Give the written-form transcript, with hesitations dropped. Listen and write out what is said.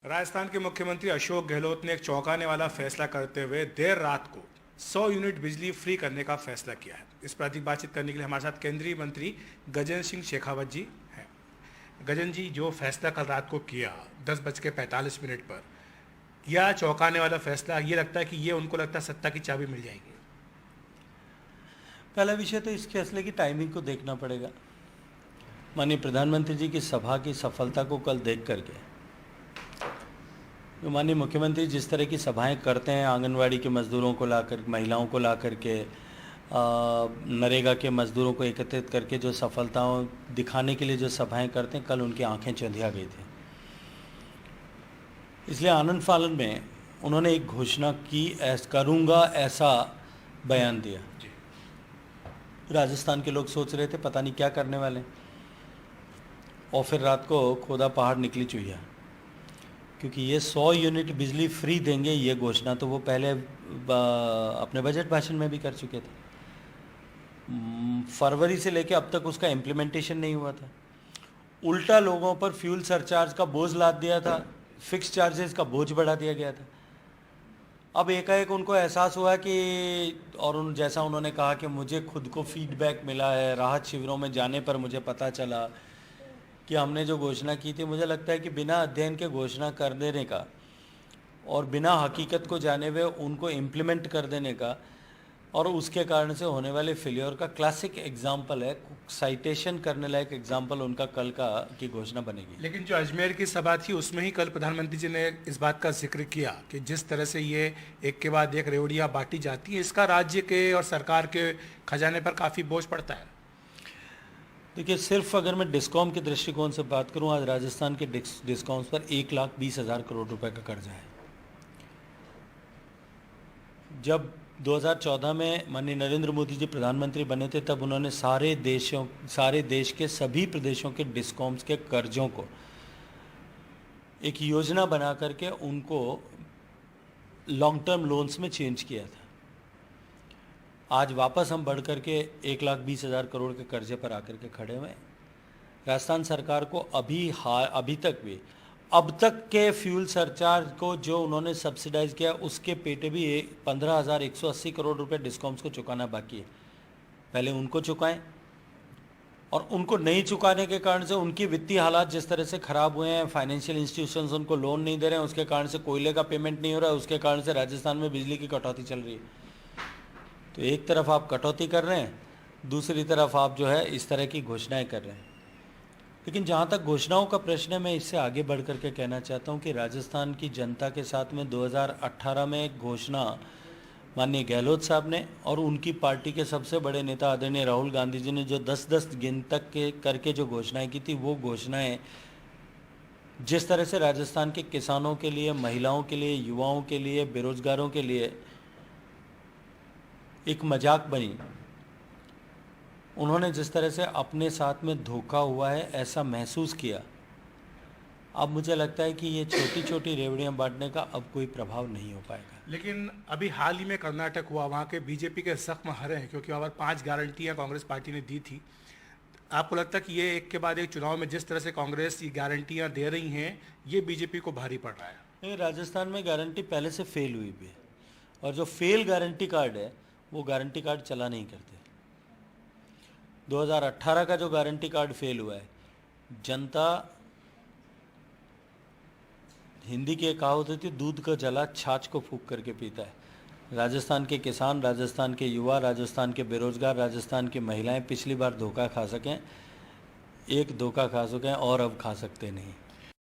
राजस्थान के मुख्यमंत्री अशोक गहलोत ने एक चौंकाने वाला फैसला करते हुए देर रात को 100 यूनिट बिजली फ्री करने का फैसला किया है। इस पर अधिक बातचीत करने के लिए हमारे साथ केंद्रीय मंत्री गजेंद्र सिंह शेखावत जी हैं। गजेंद्र जी, जो फैसला कल रात को किया 10:45 पर, यह चौंकाने वाला फैसला, ये लगता है कि ये उनको लगता है सत्ता की चाबी मिल जाएगी। पहला विषय तो इस फैसले की टाइमिंग को देखना पड़ेगा। माननीय प्रधानमंत्री जी की सभा की सफलता को कल देख करके जो माननीय मुख्यमंत्री जिस तरह की सभाएं करते हैं, आंगनवाड़ी के मज़दूरों को लाकर, महिलाओं को ला करके, नरेगा के मज़दूरों को एकत्रित करके जो सफलताओं दिखाने के लिए जो सभाएं करते हैं, कल उनकी आंखें चंधिया गई थी। इसलिए आनंद फानन में उन्होंने एक घोषणा की, करूँगा ऐसा बयान दिया। राजस्थान के लोग सोच रहे थे पता नहीं क्या करने वाले, और फिर रात को खोदा पहाड़ निकली चुहिया, क्योंकि ये 100 यूनिट बिजली फ्री देंगे, ये घोषणा तो वो पहले अपने बजट भाषण में भी कर चुके थे। फरवरी से लेकर अब तक उसका इम्प्लीमेंटेशन नहीं हुआ था। उल्टा लोगों पर फ्यूल सरचार्ज का बोझ लाद दिया था, फिक्स चार्जेस का बोझ बढ़ा दिया गया था। अब एकाएक उनको एहसास हुआ कि, और जैसा उन्होंने कहा कि मुझे खुद को फीडबैक मिला है, राहत शिविरों में जाने पर मुझे पता चला कि हमने जो घोषणा की थी, मुझे लगता है कि बिना अध्ययन के घोषणा कर देने का और बिना हकीकत को जाने हुए उनको इम्प्लीमेंट कर देने का, और उसके कारण से होने वाले फेलियर का क्लासिक एग्जाम्पल है, साइटेशन करने लायक एग्जाम्पल उनका कल का की घोषणा बनेगी। लेकिन जो अजमेर की सभा थी उसमें ही कल प्रधानमंत्री जी ने इस बात का जिक्र किया कि जिस तरह से ये एक के बाद एक रेवड़ियाँ बांटी जाती हैं, इसका राज्य के और सरकार के खजाने पर काफ़ी बोझ पड़ता है। देखिए, सिर्फ अगर मैं डिस्कॉम के दृष्टिकोण से बात करूं, आज राजस्थान के डिस्कॉम्स पर 1,20,000 करोड़ रुपए का कर्जा है। जब 2014 में माननीय नरेंद्र मोदी जी प्रधानमंत्री बने थे, तब उन्होंने सारे देश के सभी प्रदेशों के डिस्कॉम्स के कर्जों को एक योजना बना करके उनको लॉन्ग टर्म लोन्स में चेंज किया था। आज वापस हम बढ़ करके 1,20,000 करोड़ के कर्जे पर आकर के खड़े हुए। राजस्थान सरकार को अभी तक भी, अब तक के फ्यूल सरचार्ज को जो उन्होंने सब्सिडाइज किया, उसके पेटे भी 15,180 करोड़ रुपए डिस्कॉम्स को चुकाना बाकी है। पहले उनको चुकाएं, और उनको नहीं चुकाने के कारण से उनकी वित्तीय हालात जिस तरह से ख़राब हुए हैं, फाइनेंशियल इंस्टीट्यूशंस उनको लोन नहीं दे रहे हैं, उसके कारण से कोयले का पेमेंट नहीं हो रहा है, उसके कारण से राजस्थान में बिजली की कटौती चल रही है। तो एक तरफ आप कटौती कर रहे हैं, दूसरी तरफ आप जो है इस तरह की घोषणाएं कर रहे हैं। लेकिन जहाँ तक घोषणाओं का प्रश्न है, मैं इससे आगे बढ़ करके कहना चाहता हूँ कि राजस्थान की जनता के साथ में 2018 में एक घोषणा माननीय गहलोत साहब ने और उनकी पार्टी के सबसे बड़े नेता आदरणीय राहुल गांधी जी ने जो 10-10 गिन तक के करके जो घोषणाएं की थी, वो घोषणाएं जिस तरह से राजस्थान के किसानों के लिए, महिलाओं के लिए, युवाओं के लिए, बेरोजगारों के लिए एक मजाक बनी, उन्होंने जिस तरह से अपने साथ में धोखा हुआ है ऐसा महसूस किया, अब मुझे लगता है कि ये छोटी छोटी रेवड़ियाँ बांटने का अब कोई प्रभाव नहीं हो पाएगा। लेकिन अभी हाल ही में कर्नाटक हुआ, वहाँ के बीजेपी के जख्म हरे हैं, क्योंकि वहाँ पर 5 गारंटियाँ कांग्रेस पार्टी ने दी थी। आपको लगता है कि ये एक के बाद एक चुनाव में जिस तरह से कांग्रेस ये गारंटियाँ दे रही हैं, ये बीजेपी को भारी पड़ रहा है? नहीं, राजस्थान में गारंटी पहले से फेल हुई भी है, और जो फेल गारंटी कार्ड है वो गारंटी कार्ड चला नहीं करते। 2018 का जो गारंटी कार्ड फेल हुआ है, जनता, हिंदी की एक कहावत होती है, दूध का जला छाछ को फूंक करके पीता है। राजस्थान के किसान, राजस्थान के युवा, राजस्थान के बेरोजगार, राजस्थान की महिलाएं पिछली बार धोखा खा सकें, एक धोखा खा सकें और अब खा सकते नहीं।